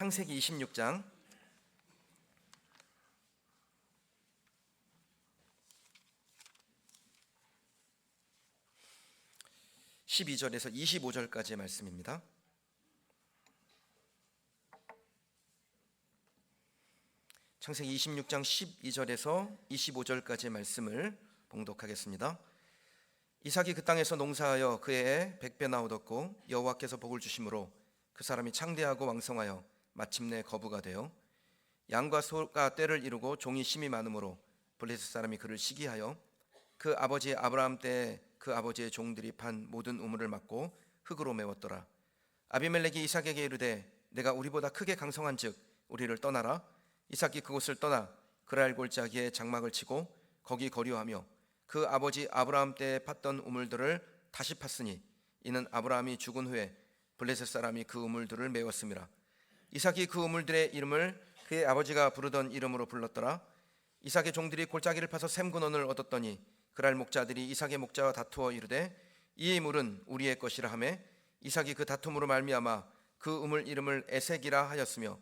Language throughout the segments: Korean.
창세기 26장 12절에서 25절까지의 말씀입니다. 창세기 26장 12절에서 25절까지의 말씀을 봉독하겠습니다. 이삭이 그 땅에서 농사하여 그 해에 100배나 얻었고 여호와께서 복을 주심으로 그 사람이 창대하고 왕성하여 마침내 거부가 되어 양과 소가 떼를 이루고 종이 심이 많으므로 블레셋 사람이 그를 시기하여 그 아버지 아브라함 때에 그 아버지의 종들이 판 모든 우물을 막고 흙으로 메웠더라. 아비멜렉이 이삭에게 이르되 내가 우리보다 크게 강성한즉 우리를 떠나라. 이삭이 그곳을 떠나 그랄 골짜기에 장막을 치고 거기 거류하며 그 아버지 아브라함 때에 팠던 우물들을 다시 팠으니 이는 아브라함이 죽은 후에 블레셋 사람이 그 우물들을 메웠음이라. 이삭이 그 우물들의 이름을 그의 아버지가 부르던 이름으로 불렀더라. 이삭의 종들이 골짜기를 파서 샘근원을 얻었더니 그랄 목자들이 이삭의 목자와 다투어 이르되 이 물은 우리의 것이라 하매 이삭이 그 다툼으로 말미암아 그 우물 이름을 에색이라 하였으며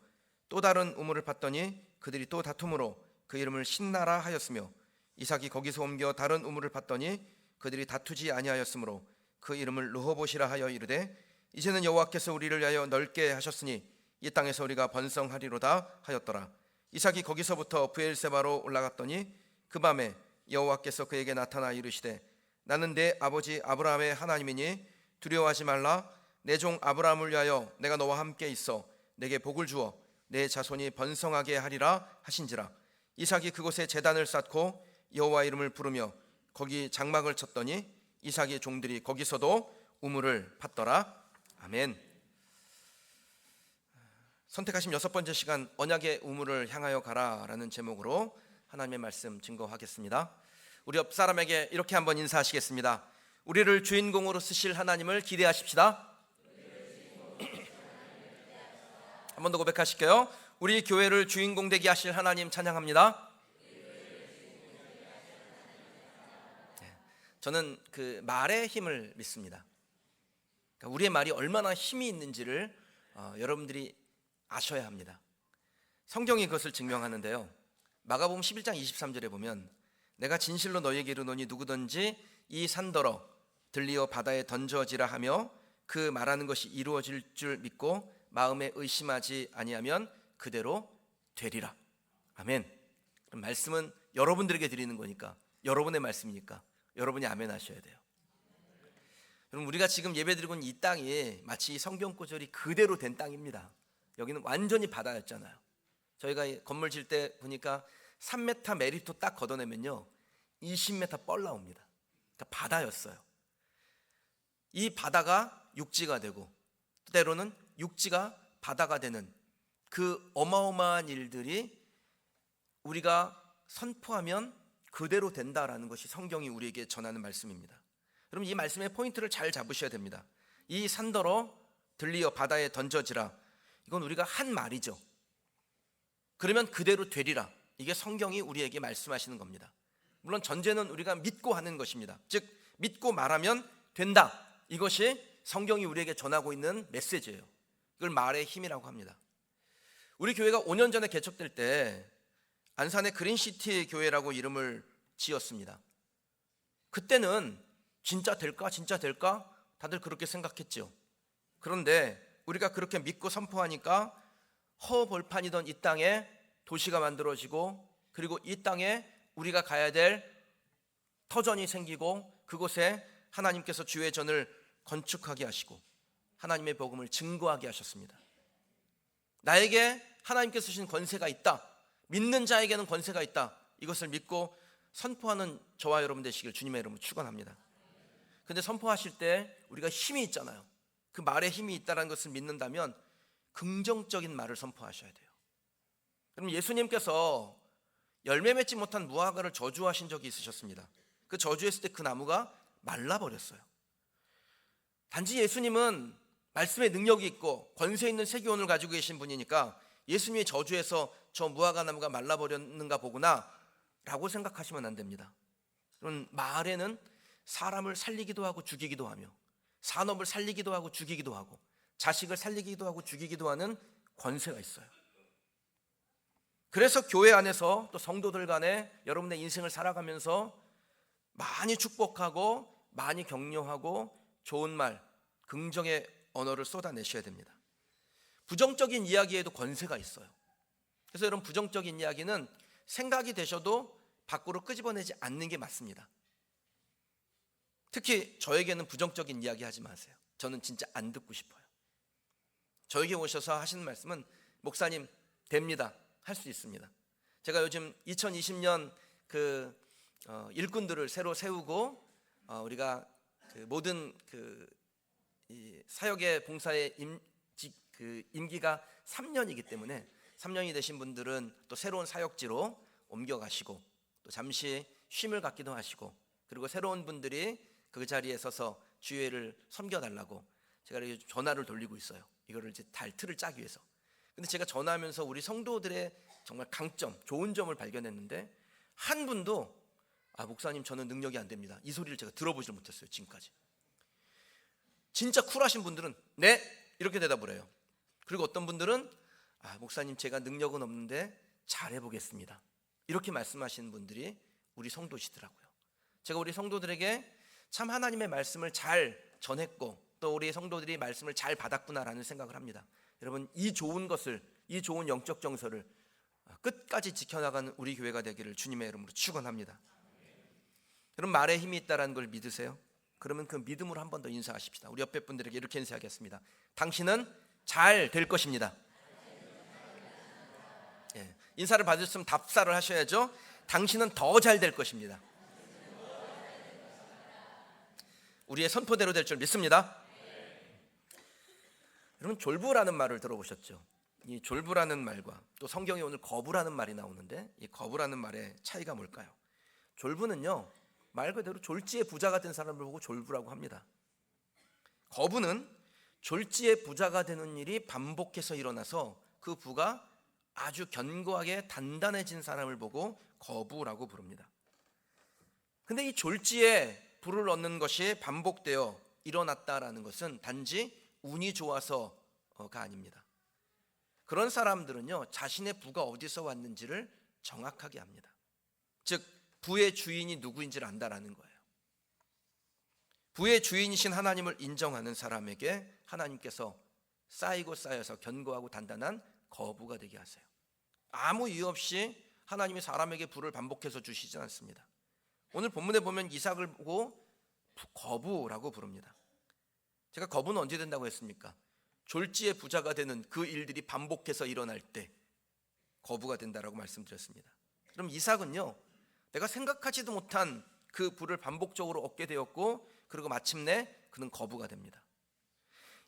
또 다른 우물을 팠더니 그들이 또 다툼으로 그 이름을 신나라 하였으며 이삭이 거기서 옮겨 다른 우물을 팠더니 그들이 다투지 아니하였으므로 그 이름을 르호봇이라 하여 이르되 이제는 여호와께서 우리를 위하여 넓게 하셨으니 이 땅에서 우리가 번성하리로다 하였더라. 이삭이 거기서부터 브엘세바로 올라갔더니 그 밤에 여호와께서 그에게 나타나 이르시되 나는 내 아버지 아브라함의 하나님이니 두려워하지 말라. 내 종 아브라함을 위하여 내가 너와 함께 있어 내게 복을 주어 내 자손이 번성하게 하리라 하신지라. 이삭이 그곳에 제단을 쌓고 여호와 이름을 부르며 거기 장막을 쳤더니 이삭의 종들이 거기서도 우물을 팠더라. 아멘. 선택하신 6번째 시간 언약의 우물을 향하여 가라라는 제목으로 하나님의 말씀 증거하겠습니다. 우리 옆 사람에게 이렇게 한번 인사하시겠습니다. 우리를 주인공으로 쓰실 하나님을 기대하십시다. 한 번 더 고백하실게요. 우리 교회를 주인공 되게 하실 하나님 찬양합니다. 저는 그 말의 힘을 믿습니다. 그러니까 우리의 말이 얼마나 힘이 있는지를 여러분들이 아셔야 합니다. 성경이 그것을 증명하는데요. 마가복음 11장 23절에 보면 내가 진실로 너희에게 이르노니 누구든지 이 산더러 들리어 바다에 던져지라 하며 그 말하는 것이 이루어질 줄 믿고 마음에 의심하지 아니하면 그대로 되리라. 아멘. 그럼 말씀은 여러분들에게 드리는 거니까, 여러분의 말씀이니까 여러분이 아멘 하셔야 돼요. 여러분, 우리가 지금 예배드리고 있는 이 땅이 마치 성경 구절이 그대로 된 땅입니다. 여기는 완전히 바다였잖아요. 저희가 건물 질 때 보니까 3m 메리토 딱 걷어내면요 20m 뻘 나옵니다. 그러니까 바다였어요. 이 바다가 육지가 되고 때로는 육지가 바다가 되는 그 어마어마한 일들이 우리가 선포하면 그대로 된다라는 것이 성경이 우리에게 전하는 말씀입니다. 여러분, 이 말씀의 포인트를 잘 잡으셔야 됩니다. 이 산더러 들리어 바다에 던져지라, 이건 우리가 한 말이죠. 그러면 그대로 되리라, 이게 성경이 우리에게 말씀하시는 겁니다. 물론 전제는 우리가 믿고 하는 것입니다. 즉 믿고 말하면 된다, 이것이 성경이 우리에게 전하고 있는 메시지예요. 이걸 말의 힘이라고 합니다. 우리 교회가 5년 전에 개척될 때 안산의 그린시티 교회라고 이름을 지었습니다. 그때는 진짜 될까 다들 그렇게 생각했죠. 그런데 우리가 그렇게 믿고 선포하니까 허벌판이던 이 땅에 도시가 만들어지고, 그리고 이 땅에 우리가 가야 될 터전이 생기고, 그곳에 하나님께서 주의 전을 건축하게 하시고 하나님의 복음을 증거하게 하셨습니다. 나에게 하나님께서 주신 권세가 있다, 믿는 자에게는 권세가 있다, 이것을 믿고 선포하는 저와 여러분 되시길 주님의 이름으로 축원합니다. 그런데 선포하실 때 우리가 힘이 있잖아요. 그 말에 힘이 있다는 것을 믿는다면 긍정적인 말을 선포하셔야 돼요. 그럼 예수님께서 열매 맺지 못한 무화과를 저주하신 적이 있으셨습니다. 그 저주했을 때 그 나무가 말라버렸어요. 단지 예수님은 말씀의 능력이 있고 권세 있는 세기원을 가지고 계신 분이니까 예수님이 저주해서 저 무화과 나무가 말라버렸는가 보구나 라고 생각하시면 안 됩니다. 그런 말에는 사람을 살리기도 하고 죽이기도 하며, 산업을 살리기도 하고 죽이기도 하고, 자식을 살리기도 하고 죽이기도 하는 권세가 있어요. 그래서 교회 안에서 또 성도들 간에 여러분의 인생을 살아가면서 많이 축복하고 많이 격려하고 좋은 말, 긍정의 언어를 쏟아내셔야 됩니다. 부정적인 이야기에도 권세가 있어요. 그래서 여러분, 부정적인 이야기는 생각이 되셔도 밖으로 끄집어내지 않는 게 맞습니다. 특히 저에게는 부정적인 이야기 하지 마세요. 저는 진짜 안 듣고 싶어요. 저에게 오셔서 하시는 말씀은 목사님 됩니다, 할 수 있습니다. 제가 요즘 2020년 일꾼들을 새로 세우고 우리가 모든 이 사역의 봉사의 임기가 3년이기 때문에 3년이 되신 분들은 또 새로운 사역지로 옮겨가시고 또 잠시 쉼을 갖기도 하시고, 그리고 새로운 분들이 그 자리에 서서 주회를 섬겨달라고 제가 이렇게 전화를 돌리고 있어요. 이거를 이제 틀을 짜기 위해서. 근데 제가 전화하면서 우리 성도들의 정말 강점, 좋은 점을 발견했는데 한 분도 목사님 저는 능력이 안 됩니다, 이 소리를 제가 들어보질 못했어요 지금까지. 진짜 쿨하신 분들은 네 이렇게 대답을 해요. 그리고 어떤 분들은 목사님 제가 능력은 없는데 잘해보겠습니다, 이렇게 말씀하시는 분들이 우리 성도시더라고요. 제가 우리 성도들에게 참 하나님의 말씀을 잘 전했고 또 우리 성도들이 말씀을 잘 받았구나라는 생각을 합니다. 여러분, 이 좋은 것을, 이 좋은 영적 정서를 끝까지 지켜나가는 우리 교회가 되기를 주님의 이름으로 축원합니다. 여러분, 말에 힘이 있다는 걸 믿으세요? 그러면 그 믿음으로 한 번 더 인사하십시다. 우리 옆에 분들에게 이렇게 인사하겠습니다. 당신은 잘 될 것입니다. 인사를 받으셨으면 답사를 하셔야죠. 당신은 더 잘 될 것입니다. 우리의 선포대로 될 줄 믿습니다. 여러분, 졸부라는 말을 들어보셨죠? 이 졸부라는 말과 또 성경에 오늘 거부라는 말이 나오는데 이 거부라는 말의 차이가 뭘까요? 졸부는요, 말 그대로 졸지에 부자가 된 사람을 보고 졸부라고 합니다. 거부는 졸지에 부자가 되는 일이 반복해서 일어나서 그 부가 아주 견고하게 단단해진 사람을 보고 거부라고 부릅니다. 근데 이 졸지에 부를 얻는 것이 반복되어 일어났다라는 것은 단지 운이 좋아서가 아닙니다. 그런 사람들은요, 자신의 부가 어디서 왔는지를 정확하게 압니다. 즉 부의 주인이 누구인지를 안다라는 거예요. 부의 주인이신 하나님을 인정하는 사람에게 하나님께서 쌓이고 쌓여서 견고하고 단단한 거부가 되게 하세요. 아무 이유 없이 하나님이 사람에게 부를 반복해서 주시지 않습니다. 오늘 본문에 보면 이삭을 보고 거부라고 부릅니다. 제가 거부는 언제 된다고 했습니까? 졸지에 부자가 되는 그 일들이 반복해서 일어날 때 거부가 된다라고 말씀드렸습니다. 그럼 이삭은요, 내가 생각하지도 못한 그 부를 반복적으로 얻게 되었고, 그리고 마침내 그는 거부가 됩니다.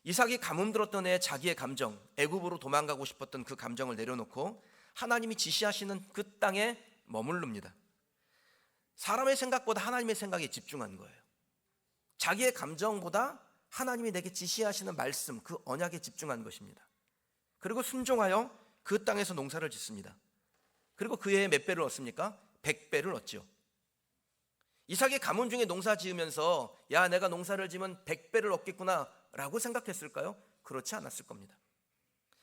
이삭이 가뭄 들었던 해 자기의 감정, 애굽으로 도망가고 싶었던 그 감정을 내려놓고 하나님이 지시하시는 그 땅에 머무릅니다. 사람의 생각보다 하나님의 생각에 집중한 거예요. 자기의 감정보다 하나님이 내게 지시하시는 말씀, 그 언약에 집중한 것입니다. 그리고 순종하여 그 땅에서 농사를 짓습니다. 그리고 그 해에 몇 배를 얻습니까? 100배를 얻죠. 이삭이 가뭄 중에 농사 지으면서 야, 내가 농사를 지으면 100배를 얻겠구나 라고 생각했을까요? 그렇지 않았을 겁니다.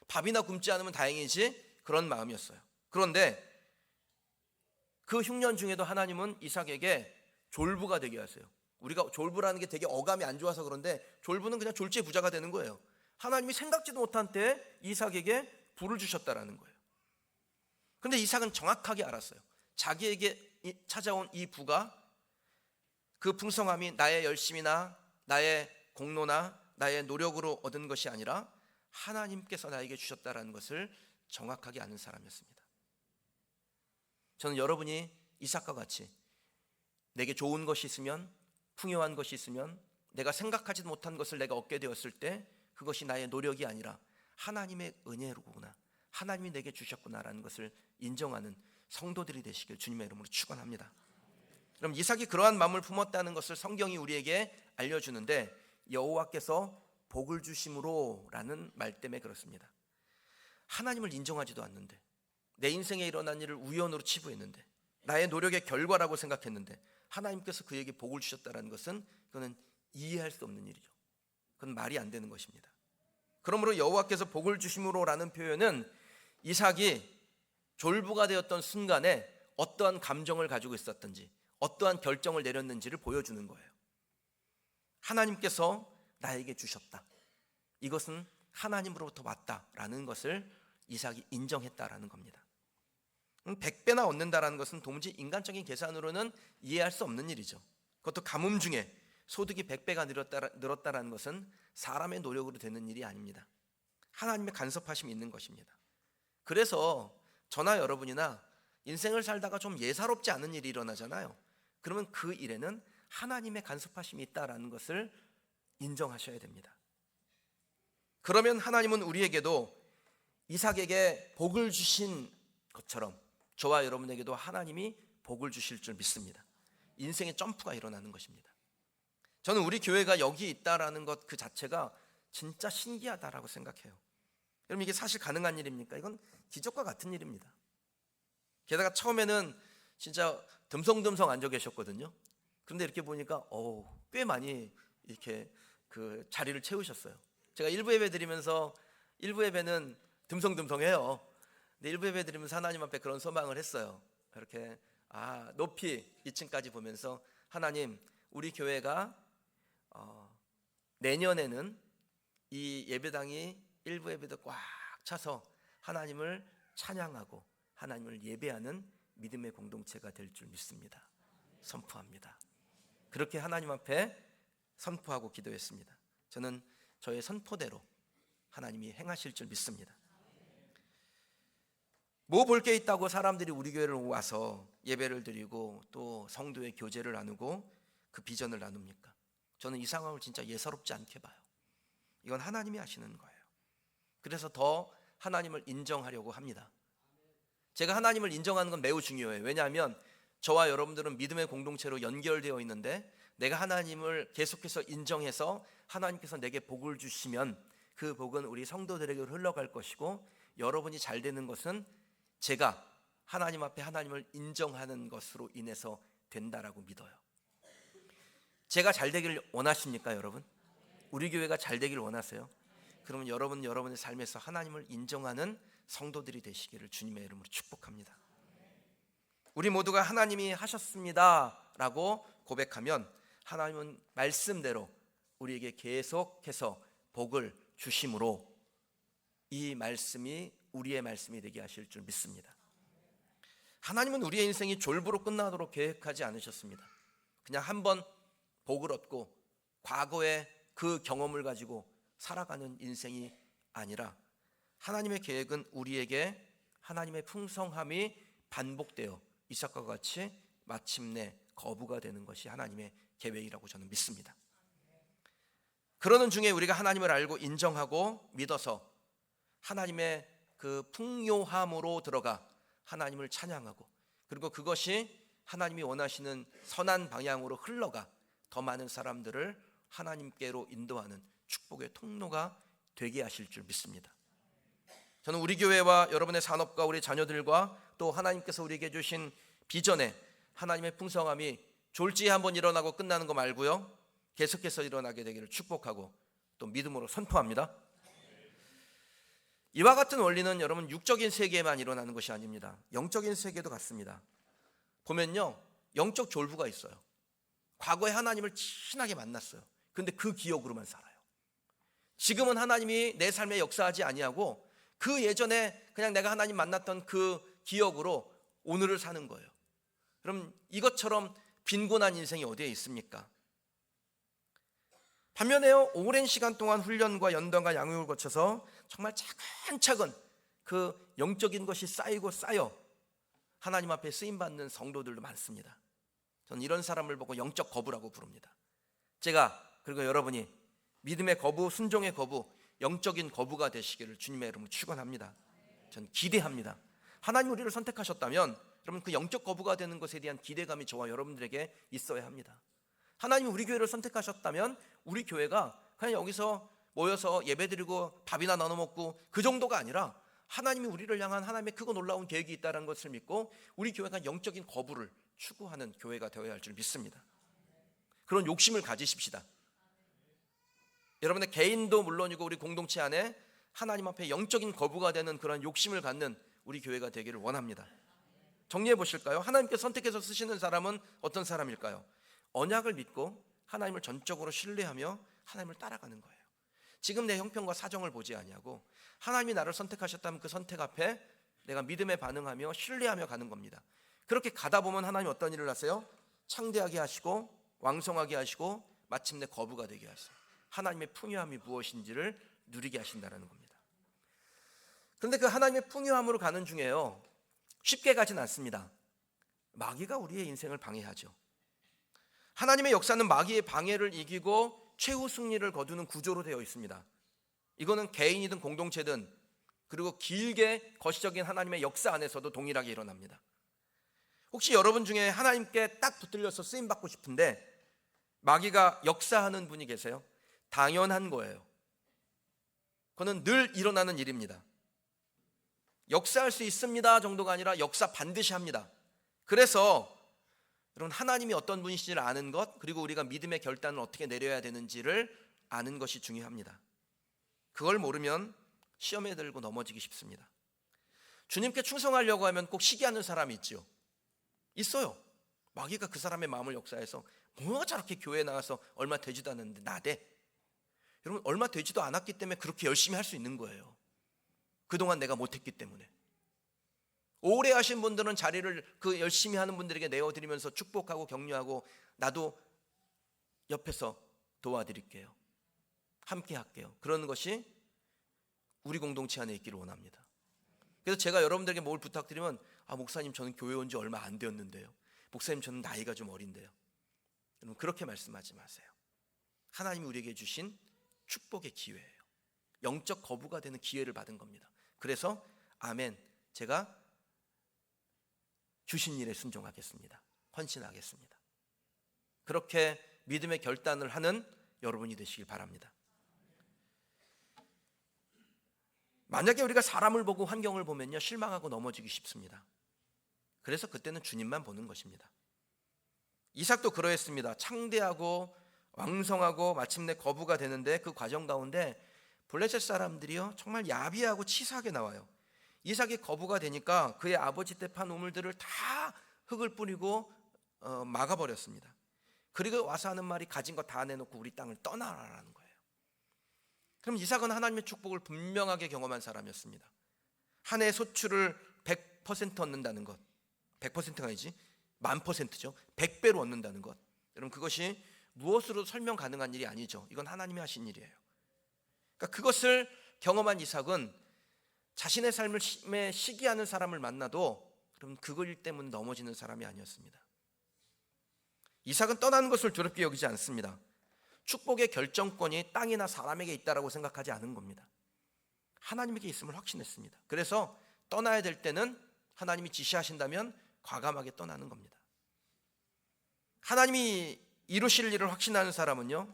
밥이나 굶지 않으면 다행이지, 그런 마음이었어요. 그런데 그 흉년 중에도 하나님은 이삭에게 졸부가 되게 하세요. 우리가 졸부라는 게 되게 어감이 안 좋아서 그런데 졸부는 그냥 졸지에 부자가 되는 거예요. 하나님이 생각지도 못한 때에 이삭에게 부를 주셨다라는 거예요. 그런데 이삭은 정확하게 알았어요. 자기에게 찾아온 이 부가 그 풍성함이 나의 열심이나 나의 공로나 나의 노력으로 얻은 것이 아니라 하나님께서 나에게 주셨다라는 것을 정확하게 아는 사람이었습니다. 저는 여러분이 이삭과 같이 내게 좋은 것이 있으면, 풍요한 것이 있으면, 내가 생각하지도 못한 것을 내가 얻게 되었을 때 그것이 나의 노력이 아니라 하나님의 은혜로구나, 하나님이 내게 주셨구나라는 것을 인정하는 성도들이 되시길 주님의 이름으로 축원합니다. 그럼 이삭이 그러한 마음을 품었다는 것을 성경이 우리에게 알려주는데 여호와께서 복을 주심으로 라는 말 때문에 그렇습니다. 하나님을 인정하지도 않는데, 내 인생에 일어난 일을 우연으로 치부했는데, 나의 노력의 결과라고 생각했는데 하나님께서 그에게 복을 주셨다는 것은 그거는 이해할 수 없는 일이죠. 그건 말이 안 되는 것입니다. 그러므로 여호와께서 복을 주심으로라는 표현은 이삭이 졸부가 되었던 순간에 어떠한 감정을 가지고 있었던지, 어떠한 결정을 내렸는지를 보여주는 거예요. 하나님께서 나에게 주셨다. 이것은 하나님으로부터 왔다라는 것을 이삭이 인정했다라는 겁니다. 100배나 얻는다라는 것은 도무지 인간적인 계산으로는 이해할 수 없는 일이죠. 그것도 가뭄 중에 소득이 100배가 늘었다라는 것은 사람의 노력으로 되는 일이 아닙니다. 하나님의 간섭하심이 있는 것입니다. 그래서 저나 여러분이나 인생을 살다가 좀 예사롭지 않은 일이 일어나잖아요. 그러면 그 일에는 하나님의 간섭하심이 있다라는 것을 인정하셔야 됩니다. 그러면 하나님은 우리에게도 이삭에게 복을 주신 것처럼 저와 여러분에게도 하나님이 복을 주실 줄 믿습니다. 인생의 점프가 일어나는 것입니다. 저는 우리 교회가 여기 있다라는 것 그 자체가 진짜 신기하다라고 생각해요. 여러분, 이게 사실 가능한 일입니까? 이건 기적과 같은 일입니다. 게다가 처음에는 진짜 듬성듬성 앉아 계셨거든요. 그런데 이렇게 보니까 꽤 많이 이렇게 그 자리를 채우셨어요. 제가 일부 예배 드리면서, 일부 예배는 듬성듬성해요. 근데 일부 예배 드리면서 하나님 앞에 그런 소망을 했어요. 이렇게 높이 2층까지 보면서, 하나님, 우리 교회가 내년에는 이 예배당이 일부 예배도 꽉 차서 하나님을 찬양하고 하나님을 예배하는 믿음의 공동체가 될 줄 믿습니다. 선포합니다. 그렇게 하나님 앞에 선포하고 기도했습니다. 저는 저의 선포대로 하나님이 행하실 줄 믿습니다. 뭐 볼 게 있다고 사람들이 우리 교회를 와서 예배를 드리고 또 성도의 교제를 나누고 그 비전을 나눕니까? 저는 이 상황을 진짜 예사롭지 않게 봐요. 이건 하나님이 하시는 거예요. 그래서 더 하나님을 인정하려고 합니다. 제가 하나님을 인정하는 건 매우 중요해요. 왜냐하면 저와 여러분들은 믿음의 공동체로 연결되어 있는데, 내가 하나님을 계속해서 인정해서 하나님께서 내게 복을 주시면 그 복은 우리 성도들에게 흘러갈 것이고, 여러분이 잘 되는 것은 제가 하나님 앞에 하나님을 인정하는 것으로 인해서 된다라고 믿어요. 제가 잘 되기를 원하십니까, 여러분? 우리 교회가 잘 되기를 원하세요? 그러면 여러분의 삶에서 하나님을 인정하는 성도들이 되시기를 주님의 이름으로 축복합니다. 우리 모두가 하나님이 하셨습니다 라고 고백하면 하나님은 말씀대로 우리에게 계속해서 복을 주심으로 이 말씀이 우리의 말씀이 되게 하실 줄 믿습니다. 하나님은 우리의 인생이 졸부로 끝나도록 계획하지 않으셨습니다. 그냥 한번 복을 얻고 과거의 그 경험을 가지고 살아가는 인생이 아니라, 하나님의 계획은 우리에게 하나님의 풍성함이 반복되어 이삭과 같이 마침내 거부가 되는 것이 하나님의 계획이라고 저는 믿습니다. 그러는 중에 우리가 하나님을 알고 인정하고 믿어서 하나님의 그 풍요함으로 들어가 하나님을 찬양하고, 그리고 그것이 하나님이 원하시는 선한 방향으로 흘러가 더 많은 사람들을 하나님께로 인도하는 축복의 통로가 되게 하실 줄 믿습니다. 저는 우리 교회와 여러분의 산업과 우리 자녀들과 또 하나님께서 우리에게 주신 비전에 하나님의 풍성함이 졸지에 한번 일어나고 끝나는 거 말고요, 계속해서 일어나게 되기를 축복하고 또 믿음으로 선포합니다. 이와 같은 원리는 여러분 육적인 세계에만 일어나는 것이 아닙니다. 영적인 세계도 같습니다. 보면요, 영적 졸부가 있어요. 과거에 하나님을 친하게 만났어요. 그런데 그 기억으로만 살아요. 지금은 하나님이 내 삶에 역사하지 아니하고 그 예전에 그냥 내가 하나님 만났던 그 기억으로 오늘을 사는 거예요. 그럼 이것처럼 빈곤한 인생이 어디에 있습니까? 반면에요, 오랜 시간 동안 훈련과 연단과 양육을 거쳐서 정말 차근차근 그 영적인 것이 쌓이고 쌓여 하나님 앞에 쓰임받는 성도들도 많습니다. 저는 이런 사람을 보고 영적 거부라고 부릅니다. 제가, 그리고 여러분이 믿음의 거부, 순종의 거부, 영적인 거부가 되시기를 주님의 이름으로 축원합니다. 저는 기대합니다. 하나님 우리를 선택하셨다면 여러분 그 영적 거부가 되는 것에 대한 기대감이 저와 여러분들에게 있어야 합니다. 하나님이 우리 교회를 선택하셨다면 우리 교회가 그냥 여기서 모여서 예배드리고 밥이나 나눠 먹고 그 정도가 아니라 하나님이 우리를 향한 하나님의 크고 놀라운 계획이 있다는 것을 믿고 우리 교회가 영적인 거부를 추구하는 교회가 되어야 할 줄 믿습니다. 그런 욕심을 가지십시다. 여러분의 개인도 물론이고 우리 공동체 안에 하나님 앞에 영적인 거부가 되는 그런 욕심을 갖는 우리 교회가 되기를 원합니다. 정리해 보실까요? 하나님께 선택해서 쓰시는 사람은 어떤 사람일까요? 언약을 믿고 하나님을 전적으로 신뢰하며 하나님을 따라가는 거예요. 지금 내 형편과 사정을 보지 아니하고 하나님이 나를 선택하셨다면 그 선택 앞에 내가 믿음에 반응하며 신뢰하며 가는 겁니다. 그렇게 가다 보면 하나님 어떤 일을 하세요? 창대하게 하시고 왕성하게 하시고 마침내 거부가 되게 하세요. 하나님의 풍요함이 무엇인지를 누리게 하신다는 겁니다. 그런데 그 하나님의 풍요함으로 가는 중에요, 쉽게 가진 않습니다. 마귀가 우리의 인생을 방해하죠. 하나님의 역사는 마귀의 방해를 이기고 최후 승리를 거두는 구조로 되어 있습니다. 이거는 개인이든 공동체든 그리고 길게 거시적인 하나님의 역사 안에서도 동일하게 일어납니다. 혹시 여러분 중에 하나님께 딱 붙들려서 쓰임받고 싶은데 마귀가 역사하는 분이 계세요? 당연한 거예요. 그거는 늘 일어나는 일입니다. 역사할 수 있습니다 정도가 아니라 역사 반드시 합니다. 그래서 여러분, 하나님이 어떤 분이신지를 아는 것, 그리고 우리가 믿음의 결단을 어떻게 내려야 되는지를 아는 것이 중요합니다. 그걸 모르면 시험에 들고 넘어지기 쉽습니다. 주님께 충성하려고 하면 꼭 시기하는 사람이 있죠. 있어요. 마귀가 그 사람의 마음을 역사해서 뭐가 저렇게 교회에 나와서 얼마 되지도 않았는데 나대. 여러분, 얼마 되지도 않았기 때문에 그렇게 열심히 할 수 있는 거예요. 그동안 내가 못했기 때문에. 오래 하신 분들은 자리를 그 열심히 하는 분들에게 내어드리면서 축복하고 격려하고 나도 옆에서 도와드릴게요. 함께 할게요. 그러는 것이 우리 공동체 안에 있기를 원합니다. 그래서 제가 여러분들에게 뭘 부탁드리면, 목사님 저는 교회 온 지 얼마 안 되었는데요. 목사님 저는 나이가 좀 어린데요. 여러분, 그렇게 말씀하지 마세요. 하나님이 우리에게 주신 축복의 기회예요. 영적 거부가 되는 기회를 받은 겁니다. 그래서 아멘, 제가 주신 일에 순종하겠습니다. 헌신하겠습니다. 그렇게 믿음의 결단을 하는 여러분이 되시길 바랍니다. 만약에 우리가 사람을 보고 환경을 보면요, 실망하고 넘어지기 쉽습니다. 그래서 그때는 주님만 보는 것입니다. 이삭도 그러했습니다. 창대하고 왕성하고 마침내 거부가 되는데 그 과정 가운데 블레셋 사람들이요 정말 야비하고 치사하게 나와요. 이삭이 거부가 되니까 그의 아버지 때 판 우물들을 다 흙을 뿌리고 막아버렸습니다. 그리고 와서 하는 말이 가진 거 다 내놓고 우리 땅을 떠나라는 거예요. 그럼 이삭은 하나님의 축복을 분명하게 경험한 사람이었습니다. 한 해 소출을 100% 얻는다는 것, 100%가 아니지 1000%죠. 100배로 얻는다는 것. 여러분, 그것이 무엇으로 설명 가능한 일이 아니죠. 이건 하나님이 하신 일이에요. 그러니까 그것을 경험한 이삭은 자신의 삶을 시기하는 사람을 만나도 그럼 그걸 때문에 넘어지는 사람이 아니었습니다. 이삭은 떠나는 것을 두렵게 여기지 않습니다. 축복의 결정권이 땅이나 사람에게 있다라고 생각하지 않은 겁니다. 하나님에게 있음을 확신했습니다. 그래서 떠나야 될 때는 하나님이 지시하신다면 과감하게 떠나는 겁니다. 하나님이 이루실 일을 확신하는 사람은요,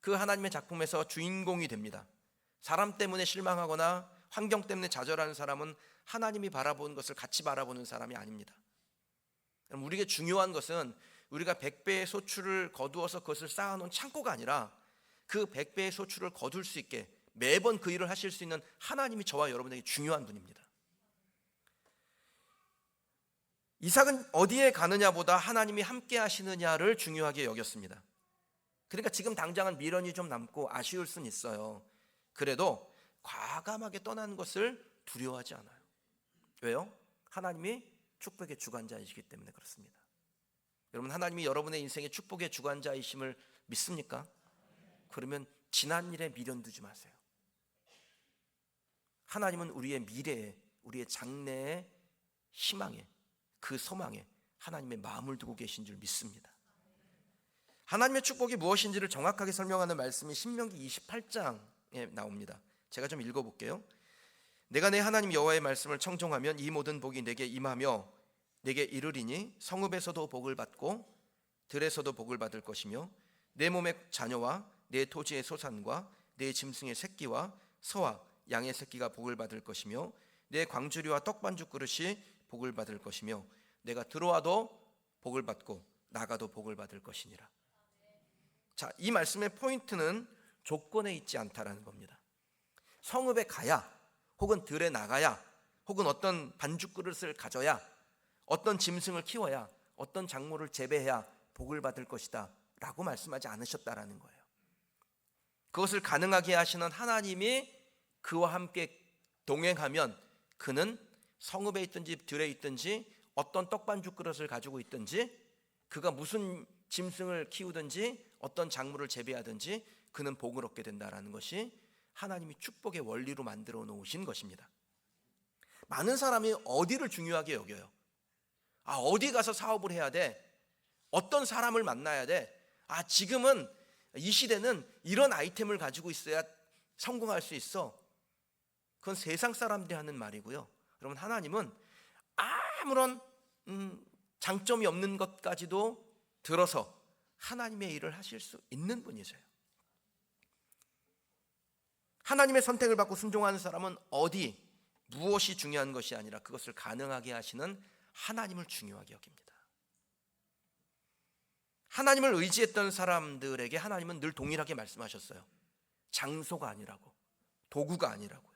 그 하나님의 작품에서 주인공이 됩니다. 사람 때문에 실망하거나 환경 때문에 좌절하는 사람은 하나님이 바라보는 것을 같이 바라보는 사람이 아닙니다. 우리에게 중요한 것은 우리가 100배의 소출을 거두어서 그것을 쌓아놓은 창고가 아니라 그 100배의 소출을 거둘 수 있게 매번 그 일을 하실 수 있는 하나님이 저와 여러분에게 중요한 분입니다. 이삭은 어디에 가느냐보다 하나님이 함께 하시느냐를 중요하게 여겼습니다. 그러니까 지금 당장은 미련이 좀 남고 아쉬울 수는 있어요. 그래도 과감하게 떠나는 것을 두려워하지 않아요. 왜요? 하나님이 축복의 주관자이시기 때문에 그렇습니다. 여러분, 하나님이 여러분의 인생의 축복의 주관자이심을 믿습니까? 그러면 지난 일에 미련 두지 마세요. 하나님은 우리의 미래에, 우리의 장래의 희망에, 그 소망에 하나님의 마음을 두고 계신 줄 믿습니다. 하나님의 축복이 무엇인지를 정확하게 설명하는 말씀이 신명기 28장에 나옵니다. 제가 좀 읽어볼게요. 내가 내 하나님 여호와의 말씀을 청종하면 이 모든 복이 내게 임하며 내게 이르리니 성읍에서도 복을 받고 들에서도 복을 받을 것이며 내 몸의 자녀와 내 토지의 소산과 내 짐승의 새끼와 소와 양의 새끼가 복을 받을 것이며 내 광주리와 떡반죽 그릇이 복을 받을 것이며 내가 들어와도 복을 받고 나가도 복을 받을 것이니라. 자, 이 말씀의 포인트는 조건에 있지 않다라는 겁니다. 성읍에 가야, 혹은 들에 나가야, 혹은 어떤 반죽 그릇을 가져야, 어떤 짐승을 키워야, 어떤 작물을 재배해야 복을 받을 것이다 라고 말씀하지 않으셨다라는 거예요. 그것을 가능하게 하시는 하나님이 그와 함께 동행하면 그는 성읍에 있든지 들에 있든지 어떤 떡반죽 그릇을 가지고 있든지 그가 무슨 짐승을 키우든지 어떤 작물을 재배하든지 그는 복을 얻게 된다라는 것이 하나님이 축복의 원리로 만들어 놓으신 것입니다. 많은 사람이 어디를 중요하게 여겨요. 어디 가서 사업을 해야 돼? 어떤 사람을 만나야 돼? 지금은 이 시대는 이런 아이템을 가지고 있어야 성공할 수 있어. 그건 세상 사람들이 하는 말이고요. 여러분, 하나님은 아무런 장점이 없는 것까지도 들어서 하나님의 일을 하실 수 있는 분이세요. 하나님의 선택을 받고 순종하는 사람은 무엇이 중요한 것이 아니라 그것을 가능하게 하시는 하나님을 중요하게 여깁니다. 하나님을 의지했던 사람들에게 하나님은 늘 동일하게 말씀하셨어요. 장소가 아니라고, 도구가 아니라고요.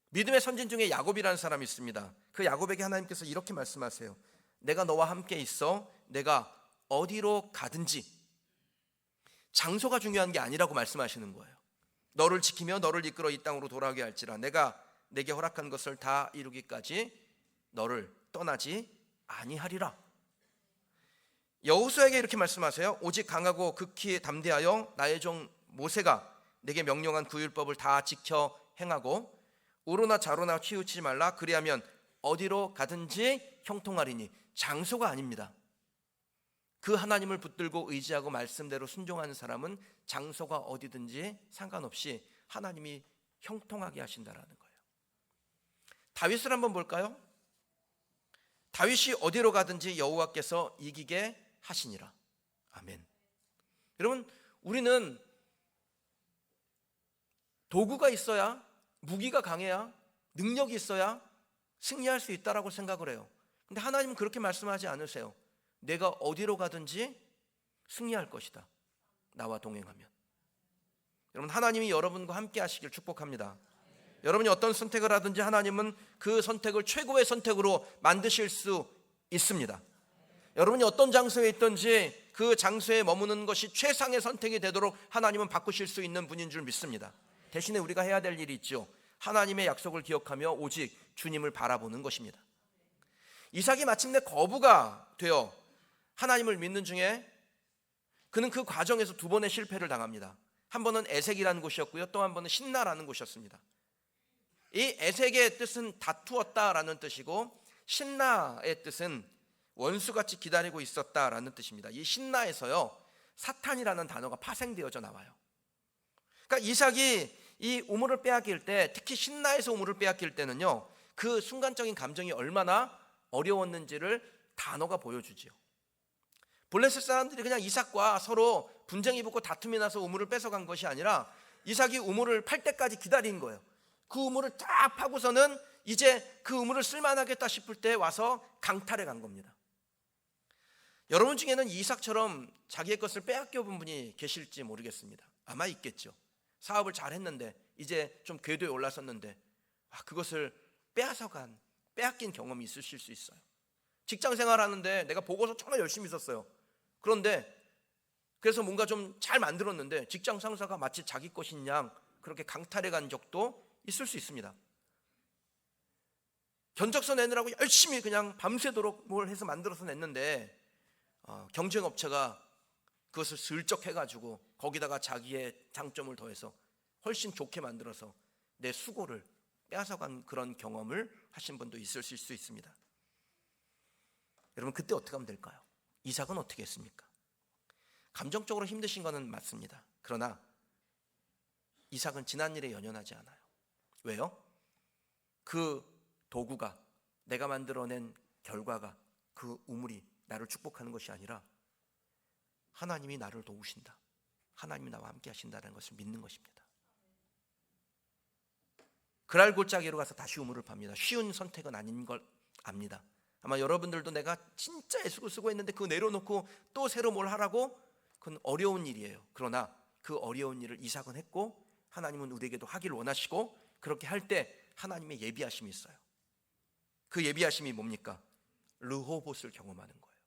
믿음의 선진 중에 야곱이라는 사람이 있습니다. 그 야곱에게 하나님께서 이렇게 말씀하세요. 내가 너와 함께 있어. 내가 어디로 가든지. 장소가 중요한 게 아니라고 말씀하시는 거예요. 너를 지키며 너를 이끌어 이 땅으로 돌아오게 할지라 내가 내게 허락한 것을 다 이루기까지 너를 떠나지 아니하리라. 여호수아에게 이렇게 말씀하세요. 오직 강하고 극히 담대하여 나의 종 모세가 내게 명령한 그 율법을 다 지켜 행하고 우로나 좌로나 치우치지 말라. 그리하면 어디로 가든지 형통하리니. 장소가 아닙니다. 그 하나님을 붙들고 의지하고 말씀대로 순종하는 사람은 장소가 어디든지 상관없이 하나님이 형통하게 하신다라는 거예요. 다윗을 한번 볼까요? 다윗이 어디로 가든지 여호와께서 이기게 하시니라. 아멘. 여러분, 우리는 도구가 있어야, 무기가 강해야, 능력이 있어야 승리할 수 있다라고 생각을 해요. 근데 하나님은 그렇게 말씀하지 않으세요. 내가 어디로 가든지 승리할 것이다, 나와 동행하면. 여러분, 하나님이 여러분과 함께 하시길 축복합니다. 여러분이 어떤 선택을 하든지 하나님은 그 선택을 최고의 선택으로 만드실 수 있습니다. 여러분이 어떤 장소에 있든지 그 장소에 머무는 것이 최상의 선택이 되도록 하나님은 바꾸실 수 있는 분인 줄 믿습니다. 대신에 우리가 해야 될 일이 있죠. 하나님의 약속을 기억하며 오직 주님을 바라보는 것입니다. 이삭이 마침내 거부가 되어 하나님을 믿는 중에 그는 그 과정에서 두 번의 실패를 당합니다. 한 번은 에색이라는 곳이었고요, 또 한 번은 신나라는 곳이었습니다. 이 에색의 뜻은 다투었다라는 뜻이고 신나의 뜻은 원수같이 기다리고 있었다라는 뜻입니다. 이 신나에서요, 사탄이라는 단어가 파생되어져 나와요. 그러니까 이삭이 이 우물을 빼앗길 때, 특히 신나에서 우물을 빼앗길 때는요, 그 순간적인 감정이 얼마나 어려웠는지를 단어가 보여주지요. 블레셋 사람들이 그냥 이삭과 서로 분쟁이 붙고 다툼이 나서 우물을 뺏어간 것이 아니라 이삭이 우물을 팔 때까지 기다린 거예요. 그 우물을 딱 파고서는 이제 그 우물을 쓸만하겠다 싶을 때 와서 강탈해 간 겁니다. 여러분 중에는 이삭처럼 자기의 것을 빼앗겨 본 분이 계실지 모르겠습니다. 아마 있겠죠. 사업을 잘 했는데 이제 좀 궤도에 올라섰는데 그것을 빼앗긴 경험이 있으실 수 있어요. 직장 생활하는데 내가 보고서 정말 열심히 썼어요. 그런데 그래서 뭔가 좀 잘 만들었는데 직장 상사가 마치 자기 것인 양 그렇게 강탈해 간 적도 있을 수 있습니다. 견적서 내느라고 열심히 그냥 밤새도록 뭘 해서 만들어서 냈는데 경쟁업체가 그것을 슬쩍 해가지고 거기다가 자기의 장점을 더해서 훨씬 좋게 만들어서 내 수고를 빼앗아간 그런 경험을 하신 분도 있으실 수 있습니다. 여러분, 그때 어떻게 하면 될까요? 이삭은 어떻게 했습니까? 감정적으로 힘드신 것은 맞습니다. 그러나 이삭은 지난 일에 연연하지 않아요. 왜요? 그 도구가, 내가 만들어낸 결과가, 그 우물이 나를 축복하는 것이 아니라 하나님이 나를 도우신다, 하나님이 나와 함께 하신다는 것을 믿는 것입니다. 그랄 골짜기로 가서 다시 우물을 팝니다. 쉬운 선택은 아닌 걸 압니다. 아마 여러분들도 내가 진짜 애쓰고 쓰고 했는데 그거 내려놓고 또 새로 뭘 하라고, 그건 어려운 일이에요. 그러나 그 어려운 일을 이삭은 했고 하나님은 우리에게도 하기를 원하시고 그렇게 할 때 하나님의 예비하심이 있어요. 그 예비하심이 뭡니까? 르호봇을 경험하는 거예요.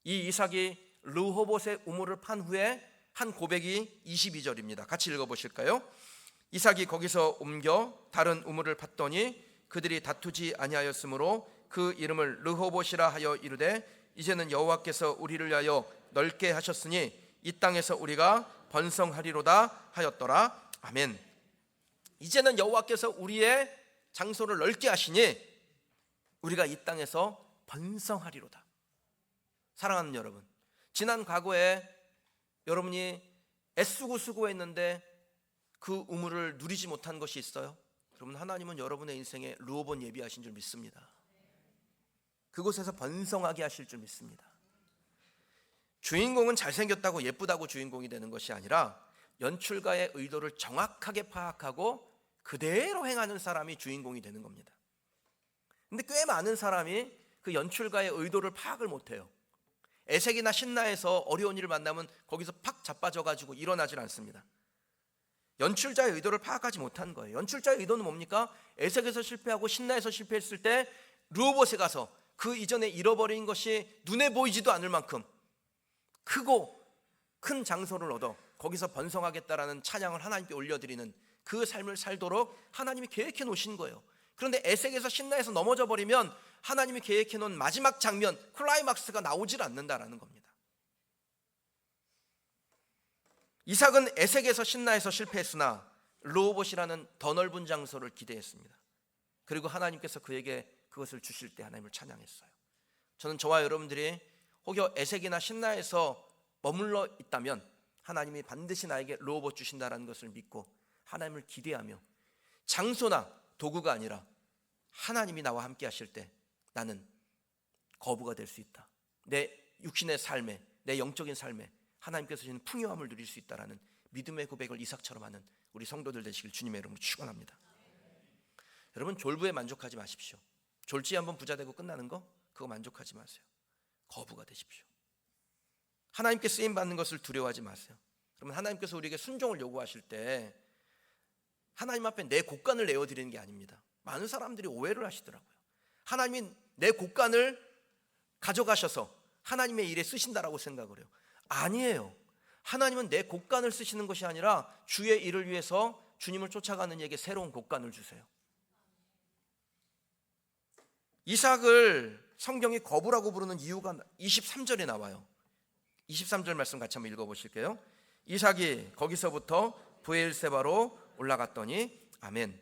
이 이삭이 르호봇의 우물을 판 후에 한 고백이 22절입니다. 같이 읽어보실까요? 이삭이 거기서 옮겨 다른 우물을 팠더니 그들이 다투지 아니하였으므로 그 이름을 르호봇이라 하여 이르되 이제는 여호와께서 우리를 위하여 넓게 하셨으니 이 땅에서 우리가 번성하리로다 하였더라. 아멘. 이제는 여호와께서 우리의 장소를 넓게 하시니 우리가 이 땅에서 번성하리로다. 사랑하는 여러분, 지난 과거에 여러분이 애쓰고 수고했는데 그 우물을 누리지 못한 것이 있어요? 여러분, 하나님은 여러분의 인생에 르호봇 예비하신 줄 믿습니다. 그곳에서 번성하게 하실 줄 믿습니다. 주인공은 잘생겼다고 예쁘다고 주인공이 되는 것이 아니라 연출가의 의도를 정확하게 파악하고 그대로 행하는 사람이 주인공이 되는 겁니다. 근데 꽤 많은 사람이 그 연출가의 의도를 파악을 못해요. 에색이나 신라에서 어려운 일을 만나면 거기서 팍 자빠져가지고 일어나질 않습니다. 연출자의 의도를 파악하지 못한 거예요. 연출자의 의도는 뭡니까? 에색에서 실패하고 신라에서 실패했을 때 르호봇에 가서 그 이전에 잃어버린 것이 눈에 보이지도 않을 만큼 크고 큰 장소를 얻어 거기서 번성하겠다라는 찬양을 하나님께 올려드리는 그 삶을 살도록 하나님이 계획해 놓으신 거예요. 그런데 에색에서 신라에서 넘어져 버리면 하나님이 계획해 놓은 마지막 장면, 클라이막스가 나오질 않는다라는 겁니다. 이삭은 에색에서 신라에서 실패했으나 르호봇이라는 더 넓은 장소를 기대했습니다. 그리고 하나님께서 그에게 그것을 주실 때 하나님을 찬양했어요. 저는 저와 여러분들이 혹여 에색이나 신라에서 머물러 있다면 하나님이 반드시 나에게 르호봇 주신다라는 것을 믿고 하나님을 기대하며 장소나 도구가 아니라 하나님이 나와 함께 하실 때 나는 거부가 될 수 있다. 내 육신의 삶에, 내 영적인 삶에 하나님께서 주시는 풍요함을 누릴 수 있다라는 믿음의 고백을 이삭처럼 하는 우리 성도들 되시길 주님의 이름으로 축원합니다. 여러분, 졸부에 만족하지 마십시오. 졸지에 한번 부자 되고 끝나는 거 그거 만족하지 마세요. 거부가 되십시오. 하나님께 쓰임 받는 것을 두려워하지 마세요. 그러면 하나님께서 우리에게 순종을 요구하실 때 하나님 앞에 내 곡간을 내어드리는 게 아닙니다. 많은 사람들이 오해를 하시더라고요. 하나님이 내 곡간을 가져가셔서 하나님의 일에 쓰신다라고 생각을 해요. 아니에요. 하나님은 내 곡간을 쓰시는 것이 아니라 주의 일을 위해서 주님을 쫓아가는 이에게 새로운 곡간을 주세요. 이삭을 성경이 거부라고 부르는 이유가 23절에 나와요. 23절 말씀 같이 한번 읽어보실게요. 이삭이 거기서부터 브엘세바로 올라갔더니 아멘.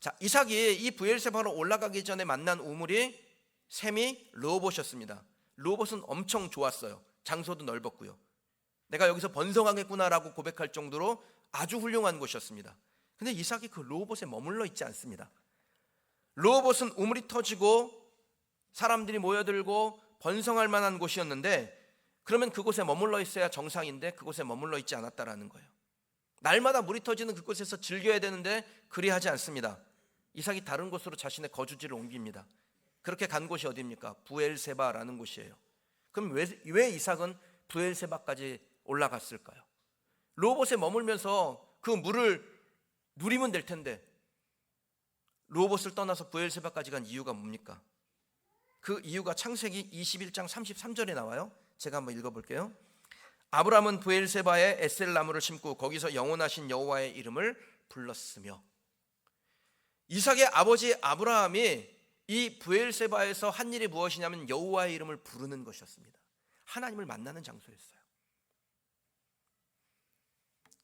자, 이삭이 이 브엘세바로 올라가기 전에 만난 우물이 셈이 르호봇이었습니다. 르호봇은 엄청 좋았어요. 장소도 넓었고요. 내가 여기서 번성하겠구나라고 고백할 정도로 아주 훌륭한 곳이었습니다. 근데 이삭이 그 르호봇에 머물러 있지 않습니다. 르호봇은 우물이 터지고 사람들이 모여들고 번성할 만한 곳이었는데 그러면 그곳에 머물러 있어야 정상인데 그곳에 머물러 있지 않았다라는 거예요. 날마다 물이 터지는 그곳에서 즐겨야 되는데 그리하지 않습니다. 이삭이 다른 곳으로 자신의 거주지를 옮깁니다. 그렇게 간 곳이 어디입니까? 브엘세바라는 곳이에요. 그럼 왜 이삭은 브엘세바까지 올라갔을까요? 르호봇에 머물면서 그 물을 누리면 될 텐데 르호봇을 떠나서 브엘세바까지 간 이유가 뭡니까? 그 이유가 창세기 21장 33절에 나와요. 제가 한번 읽어볼게요. 아브라함은 브엘세바에 에셀 나무를 심고 거기서 영원하신 여호와의 이름을 불렀으며. 이삭의 아버지 아브라함이 이 브엘세바에서 한 일이 무엇이냐면 여호와의 이름을 부르는 것이었습니다. 하나님을 만나는 장소였어요.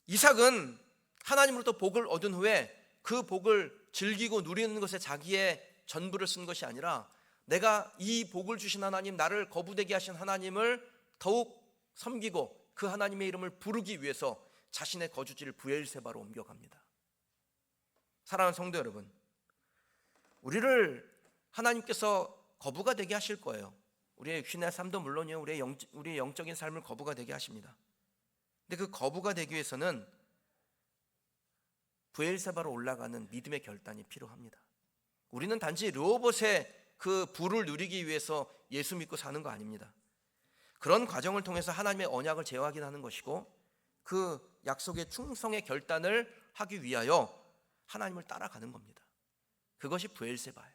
이삭은 하나님으로부터 복을 얻은 후에 그 복을 즐기고 누리는 것에 자기의 전부를 쓴 것이 아니라 내가 이 복을 주신 하나님, 나를 거부되게 하신 하나님을 더욱 섬기고 그 하나님의 이름을 부르기 위해서 자신의 거주지를 브엘세바로 옮겨갑니다. 사랑하는 성도 여러분, 우리를 하나님께서 거부가 되게 하실 거예요. 우리의 육신의 삶도 물론이요, 우리의 영적인 삶을 거부가 되게 하십니다. 근데 그 거부가 되기 위해서는 브엘세바로 올라가는 믿음의 결단이 필요합니다. 우리는 단지 르호봇의 그 부를 누리기 위해서 예수 믿고 사는 거 아닙니다. 그런 과정을 통해서 하나님의 언약을 재확인하는 것이고 그 약속의 충성의 결단을 하기 위하여 하나님을 따라가는 겁니다. 그것이 브엘세바예요.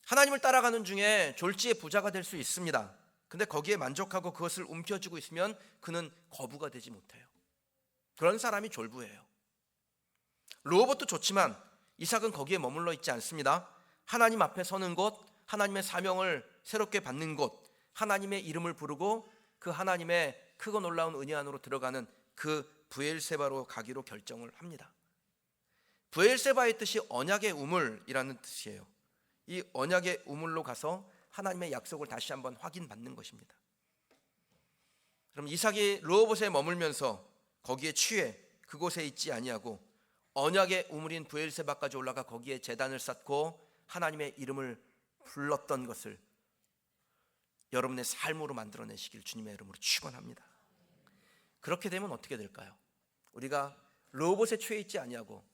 하나님을 따라가는 중에 졸지의 부자가 될 수 있습니다. 근데 거기에 만족하고 그것을 움켜쥐고 있으면 그는 거부가 되지 못해요. 그런 사람이 졸부예요. 르호봇도 좋지만 이삭은 거기에 머물러 있지 않습니다. 하나님 앞에 서는 곳, 하나님의 사명을 새롭게 받는 곳, 하나님의 이름을 부르고 그 하나님의 크고 놀라운 은혜 안으로 들어가는 그 브엘세바로 가기로 결정을 합니다. 브엘세바의 뜻이 언약의 우물이라는 뜻이에요. 이 언약의 우물로 가서 하나님의 약속을 다시 한번 확인받는 것입니다. 그럼 이삭이 르호봇에 머물면서 거기에 취해 그곳에 있지 아니하고 언약의 우물인 브엘세바까지 올라가 거기에 제단을 쌓고 하나님의 이름을 불렀던 것을 여러분의 삶으로 만들어내시길 주님의 이름으로 축원합니다. 그렇게 되면 어떻게 될까요? 우리가 르호봇에 취해 있지 아니하고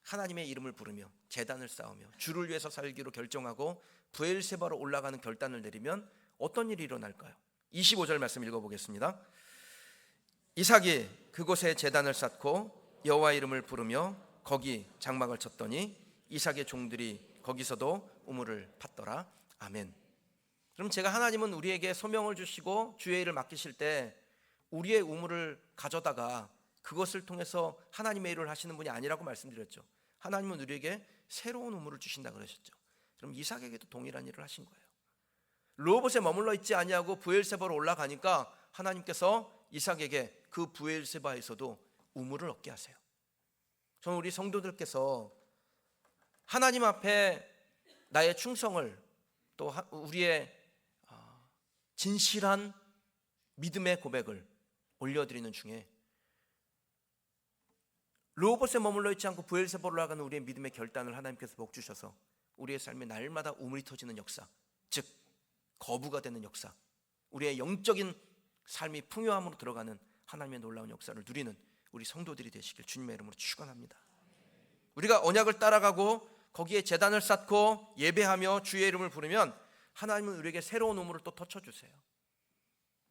하나님의 이름을 부르며 제단을 쌓으며 주를 위해서 살기로 결정하고 브엘세바로 올라가는 결단을 내리면 어떤 일이 일어날까요? 25절 말씀 읽어보겠습니다. 이삭이 그곳에 제단을 쌓고 여호와 이름을 부르며 거기 장막을 쳤더니 이삭의 종들이 거기서도 우물을 팠더라. 아멘. 그럼 제가 하나님은 우리에게 소명을 주시고 주의 일을 맡기실 때 우리의 우물을 가져다가 그것을 통해서 하나님의 일을 하시는 분이 아니라고 말씀드렸죠. 하나님은 우리에게 새로운 우물을 주신다 그러셨죠. 그럼 이삭에게도 동일한 일을 하신 거예요. 르호봇에 머물러 있지 아니하고 브엘세바로 올라가니까 하나님께서 이삭에게 그 브엘세바에서도 우물을 얻게 하세요. 저는 우리 성도들께서 하나님 앞에 나의 충성을 또 우리의 진실한 믿음의 고백을 올려드리는 중에 르호봇에 머물러 있지 않고 브엘세바로 올라가는 우리의 믿음의 결단을 하나님께서 복 주셔서 우리의 삶에 날마다 우물이 터지는 역사, 즉 거부가 되는 역사, 우리의 영적인 삶이 풍요함으로 들어가는 하나님의 놀라운 역사를 누리는 우리 성도들이 되시길 주님의 이름으로 축원합니다. 우리가 언약을 따라가고 거기에 제단을 쌓고 예배하며 주의 이름을 부르면 하나님은 우리에게 새로운 우물을 또 터쳐주세요.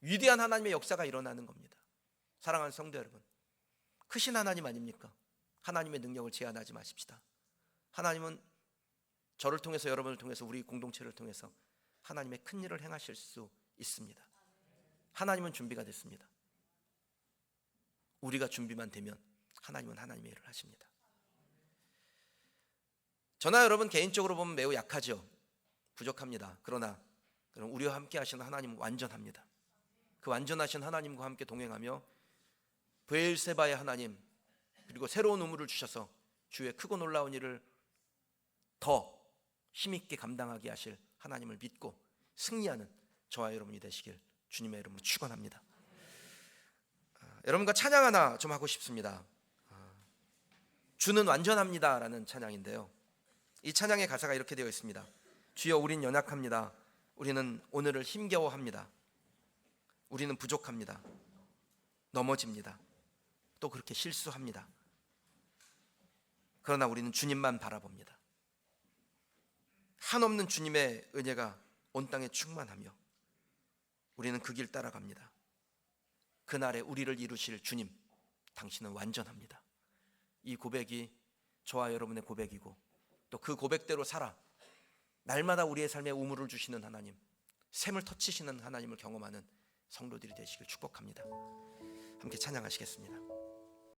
위대한 하나님의 역사가 일어나는 겁니다. 사랑하는 성도 여러분, 크신 하나님 아닙니까? 하나님의 능력을 제한하지 마십시다. 하나님은 저를 통해서 여러분을 통해서 우리 공동체를 통해서 하나님의 큰 일을 행하실 수 있습니다. 하나님은 준비가 됐습니다. 우리가 준비만 되면 하나님은 하나님의 일을 하십니다. 저나 여러분 개인적으로 보면 매우 약하죠. 부족합니다. 그러나 우리와 함께 하시는 하나님은 완전합니다. 그 완전하신 하나님과 함께 동행하며 브엘세바의 하나님 그리고 새로운 우물을 주셔서 주의 크고 놀라운 일을 더 힘있게 감당하게 하실 하나님을 믿고 승리하는 저와 여러분이 되시길 주님의 이름으로 축원합니다. 여러분과 찬양 하나 좀 하고 싶습니다. 주는 완전합니다 라는 찬양인데요, 이 찬양의 가사가 이렇게 되어 있습니다. 주여 우린 연약합니다. 우리는 오늘을 힘겨워합니다. 우리는 부족합니다. 넘어집니다. 또 그렇게 실수합니다. 그러나 우리는 주님만 바라봅니다. 한없는 주님의 은혜가 온 땅에 충만하며 우리는 그 길 따라갑니다. 그날에 우리를 이루실 주님, 당신은 완전합니다. 이 고백이 저와 여러분의 고백이고 또 그 고백대로 살아 날마다 우리의 삶에 우물을 주시는 하나님, 샘을 터치시는 하나님을 경험하는 성도들이 되시길 축복합니다. 함께 찬양하시겠습니다.